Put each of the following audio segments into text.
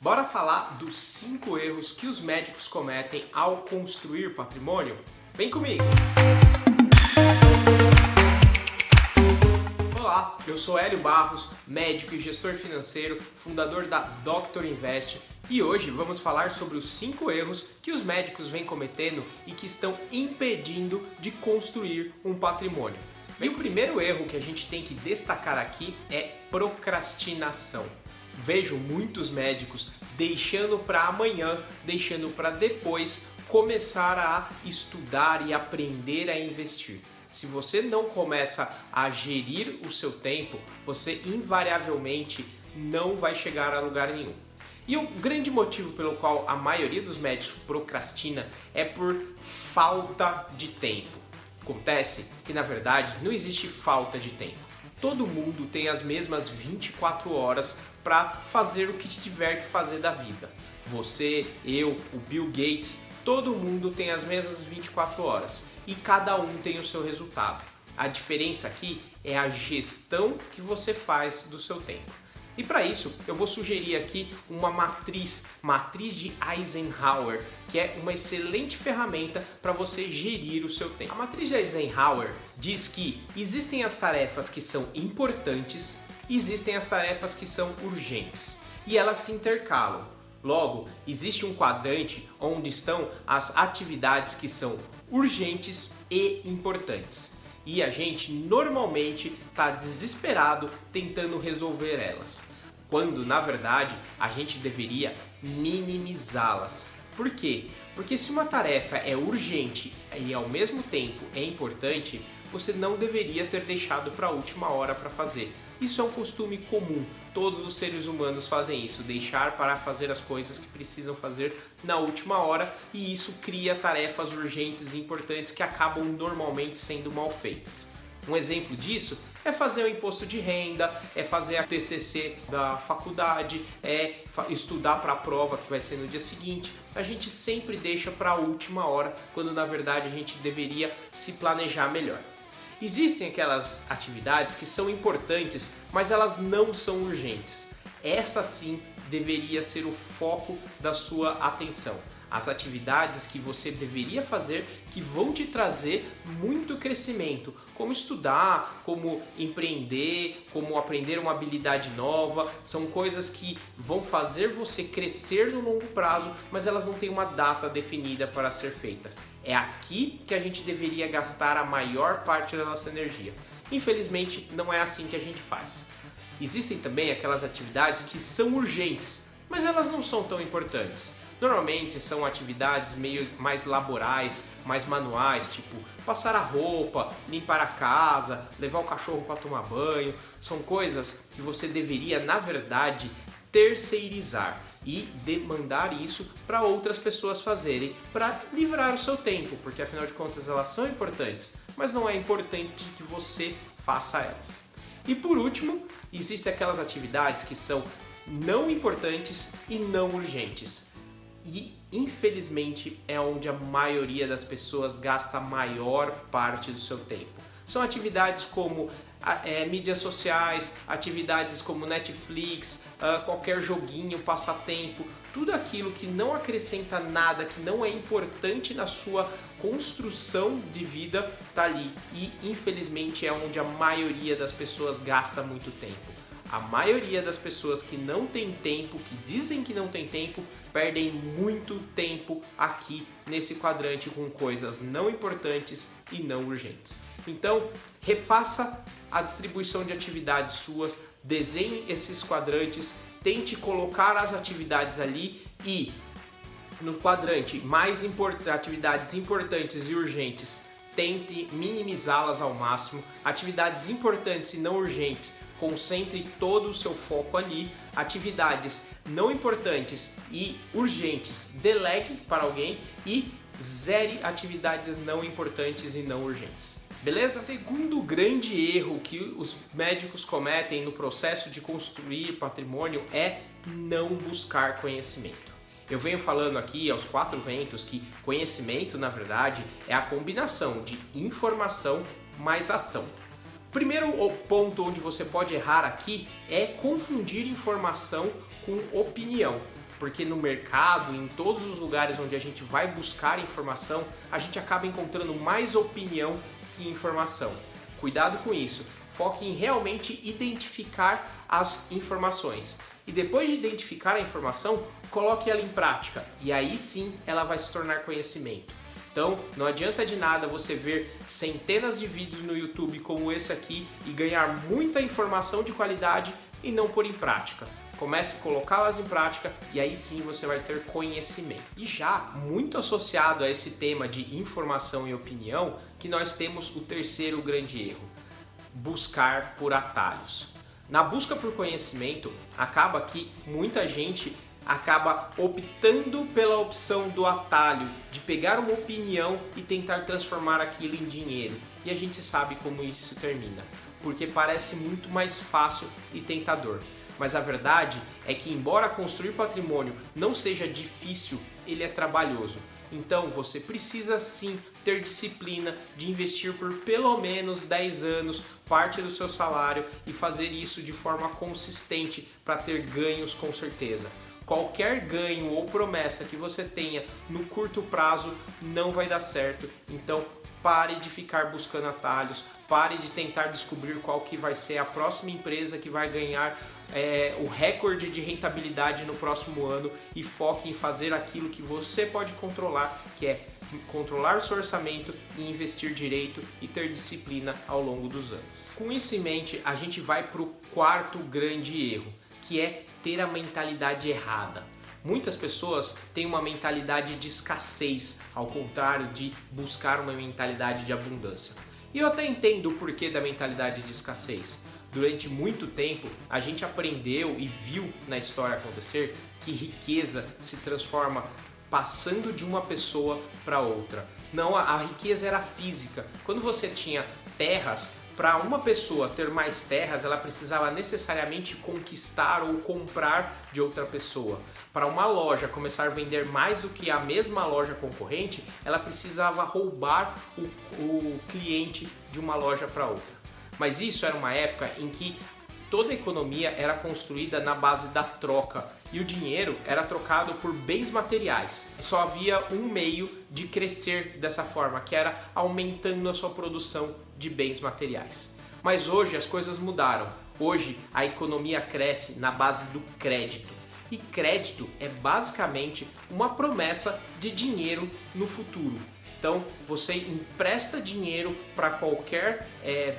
Bora falar dos 5 erros que os médicos cometem ao construir patrimônio? Vem comigo! Olá, eu sou Hélio Barros, médico e gestor financeiro, fundador da Dr. Invest, e hoje vamos falar sobre os 5 erros que os médicos vêm cometendo e que estão impedindo de construir um patrimônio. E o primeiro erro que a gente tem que destacar aqui é procrastinação. Vejo muitos médicos deixando para amanhã, deixando para depois começar a estudar e aprender a investir. Se você não começa a gerir o seu tempo, você invariavelmente não vai chegar a lugar nenhum. E o grande motivo pelo qual a maioria dos médicos procrastina é por falta de tempo. Acontece que, na verdade, não existe falta de tempo. Todo mundo tem as mesmas 24 horas para fazer o que tiver que fazer da vida. Você, eu, o Bill Gates, todo mundo tem as mesmas 24 horas e cada um tem o seu resultado. A diferença aqui é a gestão que você faz do seu tempo. E para isso, eu vou sugerir aqui uma matriz de Eisenhower, que é uma excelente ferramenta para você gerir o seu tempo. A matriz de Eisenhower diz que existem as tarefas que são importantes e existem as tarefas que são urgentes, e elas se intercalam. Logo, existe um quadrante onde estão as atividades que são urgentes e importantes. E a gente normalmente está desesperado tentando resolver elas, quando na verdade a gente deveria minimizá-las. Por quê? Porque se uma tarefa é urgente e ao mesmo tempo é importante, você não deveria ter deixado para a última hora para fazer. Isso é um costume comum, todos os seres humanos fazem isso, deixar para fazer as coisas que precisam fazer na última hora, e isso cria tarefas urgentes e importantes que acabam normalmente sendo mal feitas. Um exemplo disso é fazer o imposto de renda, é fazer a TCC da faculdade, é estudar para a prova que vai ser no dia seguinte. A gente sempre deixa para a última hora, quando na verdade a gente deveria se planejar melhor. Existem aquelas atividades que são importantes, mas elas não são urgentes. Essa sim deveria ser o foco da sua atenção. As atividades que você deveria fazer que vão te trazer muito crescimento, como estudar, como empreender, como aprender uma habilidade nova, são coisas que vão fazer você crescer no longo prazo, mas elas não têm uma data definida para ser feitas. É aqui que a gente deveria gastar a maior parte da nossa energia. Infelizmente, não é assim que a gente faz. Existem também aquelas atividades que são urgentes, mas elas não são tão importantes. Normalmente são atividades meio mais laborais, mais manuais, tipo passar a roupa, limpar a casa, levar o cachorro para tomar banho. São coisas que você deveria, na verdade, terceirizar e demandar isso para outras pessoas fazerem, para livrar o seu tempo, porque afinal de contas elas são importantes, mas não é importante que você faça elas. E por último, existem aquelas atividades que são não importantes e não urgentes. E infelizmente é onde a maioria das pessoas gasta a maior parte do seu tempo. São atividades como mídias sociais, atividades como Netflix, qualquer joguinho, passatempo, tudo aquilo que não acrescenta nada, que não é importante na sua construção de vida, tá ali. E infelizmente é onde a maioria das pessoas gasta muito tempo. A maioria das pessoas que não tem tempo, que dizem que não tem tempo, perdem muito tempo aqui nesse quadrante com coisas não importantes e não urgentes. Então, refaça a distribuição de atividades suas, desenhe esses quadrantes, tente colocar as atividades ali e no quadrante atividades importantes e urgentes, tente minimizá-las ao máximo. Atividades importantes e não urgentes, concentre todo o seu foco ali. Atividades não importantes e urgentes, delegue para alguém e zere atividades não importantes e não urgentes. Beleza? Segundo grande erro que os médicos cometem no processo de construir patrimônio é não buscar conhecimento. Eu venho falando aqui aos 4 ventos que conhecimento, na verdade, é a combinação de informação mais ação. Primeiro ponto onde você pode errar aqui é confundir informação com opinião. porque no mercado, em todos os lugares onde a gente vai buscar informação, a gente acaba encontrando mais opinião que informação. Cuidado com isso, foque em realmente identificar as informações. E depois de identificar a informação, coloque ela em prática e aí sim ela vai se tornar conhecimento. Então, não adianta de nada você ver centenas de vídeos no YouTube como esse aqui e ganhar muita informação de qualidade e não pôr em prática. Comece a colocá-las em prática e aí sim você vai ter conhecimento. E já muito associado a esse tema de informação e opinião, que nós temos o terceiro grande erro: buscar por atalhos. Na busca por conhecimento, acaba que muita gente acaba optando pela opção do atalho, de pegar uma opinião e tentar transformar aquilo em dinheiro. E a gente sabe como isso termina, porque parece muito mais fácil e tentador. Mas a verdade é que, embora construir patrimônio não seja difícil, ele é trabalhoso. Então você precisa sim ter disciplina de investir por pelo menos 10 anos parte do seu salário e fazer isso de forma consistente para ter ganhos com certeza. Qualquer ganho ou promessa que você tenha no curto prazo não vai dar certo, então pare de ficar buscando atalhos, pare de tentar descobrir qual que vai ser a próxima empresa que vai ganhar o recorde de rentabilidade no próximo ano e foque em fazer aquilo que você pode controlar, que é controlar o seu orçamento e investir direito e ter disciplina ao longo dos anos. Com isso em mente, a gente vai para o quarto grande erro, que é ter a mentalidade errada. Muitas pessoas têm uma mentalidade de escassez, ao contrário de buscar uma mentalidade de abundância. E eu até entendo o porquê da mentalidade de escassez. Durante muito tempo, a gente aprendeu e viu na história acontecer que riqueza se transforma passando de uma pessoa para outra. Não, a riqueza era física. Quando você tinha terras, para uma pessoa ter mais terras, ela precisava necessariamente conquistar ou comprar de outra pessoa. Para uma loja começar a vender mais do que a mesma loja concorrente, ela precisava roubar o cliente de uma loja para outra. Mas isso era uma época em que toda a economia era construída na base da troca e o dinheiro era trocado por bens materiais. Só havia um meio de crescer dessa forma, que era aumentando a sua produção de bens materiais. Mas hoje as coisas mudaram. Hoje a economia cresce na base do crédito. E crédito é basicamente uma promessa de dinheiro no futuro. Então você empresta dinheiro para qualquer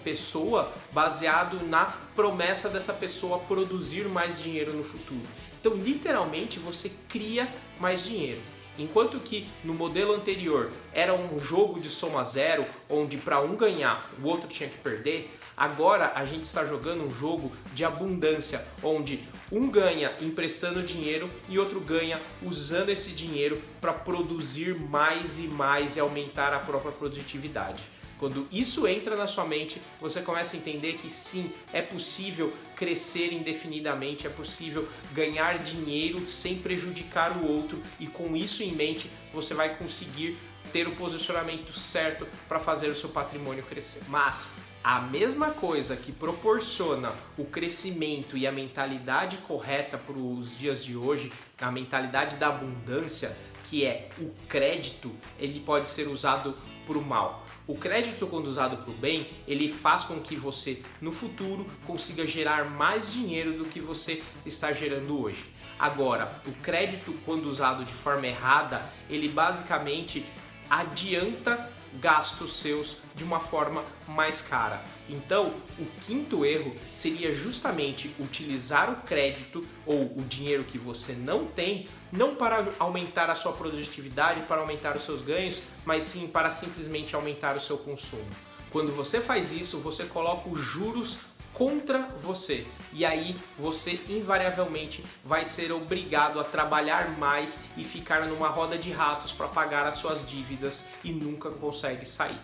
pessoa baseado na promessa dessa pessoa produzir mais dinheiro no futuro. Então literalmente você cria mais dinheiro. Enquanto que no modelo anterior era um jogo de soma zero, onde para um ganhar o outro tinha que perder, agora a gente está jogando um jogo de abundância, onde um ganha emprestando dinheiro e outro ganha usando esse dinheiro para produzir mais e mais e aumentar a própria produtividade. Quando isso entra na sua mente, você começa a entender que sim, é possível crescer indefinidamente, é possível ganhar dinheiro sem prejudicar o outro e com isso em mente você vai conseguir ter o posicionamento certo para fazer o seu patrimônio crescer. Mas a mesma coisa que proporciona o crescimento e a mentalidade correta para os dias de hoje, a mentalidade da abundância, que é o crédito, ele pode ser usado para o mal. O crédito, quando usado para o bem, ele faz com que você, no futuro, consiga gerar mais dinheiro do que você está gerando hoje. Agora, o crédito, quando usado de forma errada, ele basicamente adianta gastos seus de uma forma mais cara. Então, o quinto erro seria justamente utilizar o crédito ou o dinheiro que você não tem, não para aumentar a sua produtividade, para aumentar os seus ganhos, mas sim para simplesmente aumentar o seu consumo. Quando você faz isso, você coloca os juros contra você e aí você invariavelmente vai ser obrigado a trabalhar mais e ficar numa roda de ratos para pagar as suas dívidas e nunca consegue sair.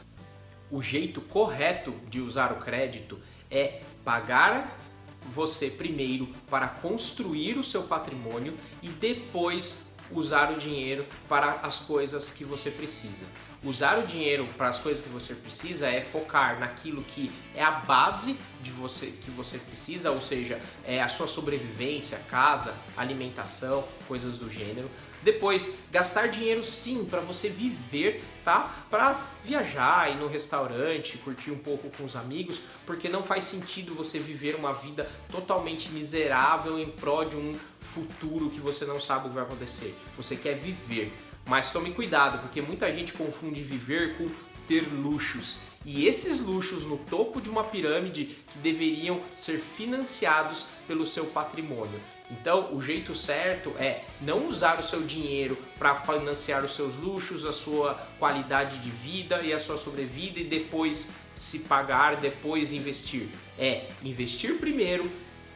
O jeito correto de usar o crédito é pagar você primeiro para construir o seu patrimônio e depois usar o dinheiro para as coisas que você precisa. Usar o dinheiro para as coisas que você precisa é focar naquilo que é a base de você que você precisa, ou seja, é a sua sobrevivência, casa, alimentação, coisas do gênero. Depois, gastar dinheiro sim para você viver, tá? Para viajar, ir no restaurante, curtir um pouco com os amigos, porque não faz sentido você viver uma vida totalmente miserável em prol de um futuro que você não sabe o que vai acontecer. Você quer viver, mas tome cuidado, porque muita gente confunde viver com ter luxos. E esses luxos no topo de uma pirâmide que deveriam ser financiados pelo seu patrimônio. Então, o jeito certo é não usar o seu dinheiro para financiar os seus luxos, a sua qualidade de vida e a sua sobrevida e depois se pagar, depois investir. É investir primeiro,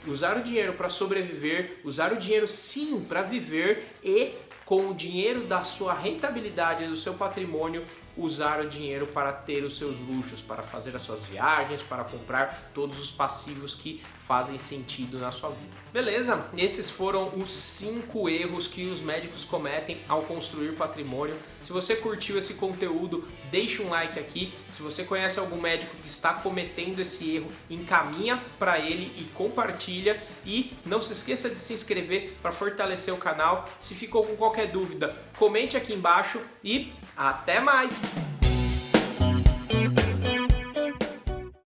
usar o dinheiro para sobreviver, usar o dinheiro sim para viver e com o dinheiro da sua rentabilidade, do seu patrimônio, usar o dinheiro para ter os seus luxos, para fazer as suas viagens, para comprar todos os passivos que fazem sentido na sua vida. Beleza? Esses foram os 5 erros que os médicos cometem ao construir patrimônio. Se você curtiu esse conteúdo, deixa um like aqui. Se você conhece algum médico que está cometendo esse erro, encaminha para ele e compartilha. E não se esqueça de se inscrever para fortalecer o canal. Se ficou com qualquer dúvida, comente aqui embaixo e até mais!